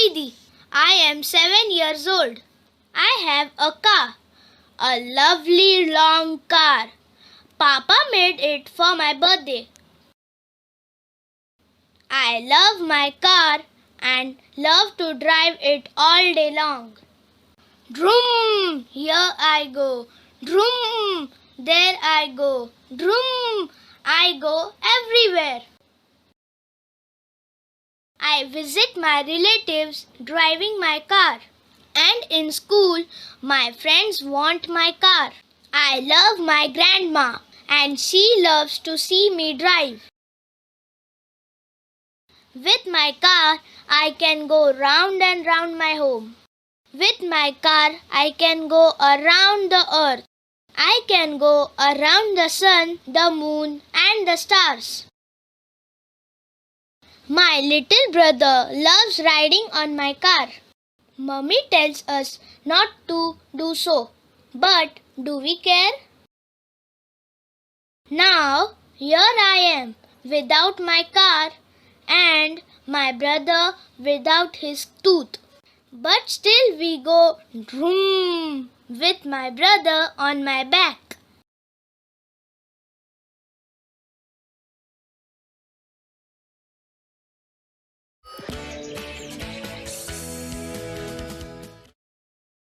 Saidi. I am 7 years old. I have a car, a lovely long car. Papa made it for my birthday. I love my car and love to drive it all day long. Drum, here I go. Drum, there I go. Drum, I go everywhere. I visit my relatives driving my car. And in school, my friends want my car. I love my grandma and she loves to see me drive. With my car, I can go round and round my home. With my car, I can go around the earth. I can go around the sun, the moon, and the stars. My little brother loves riding on my car. Mummy tells us not to do so, but do we care? Now, here I am without my car and my brother without his tooth. But still we go vroom with my brother on my back.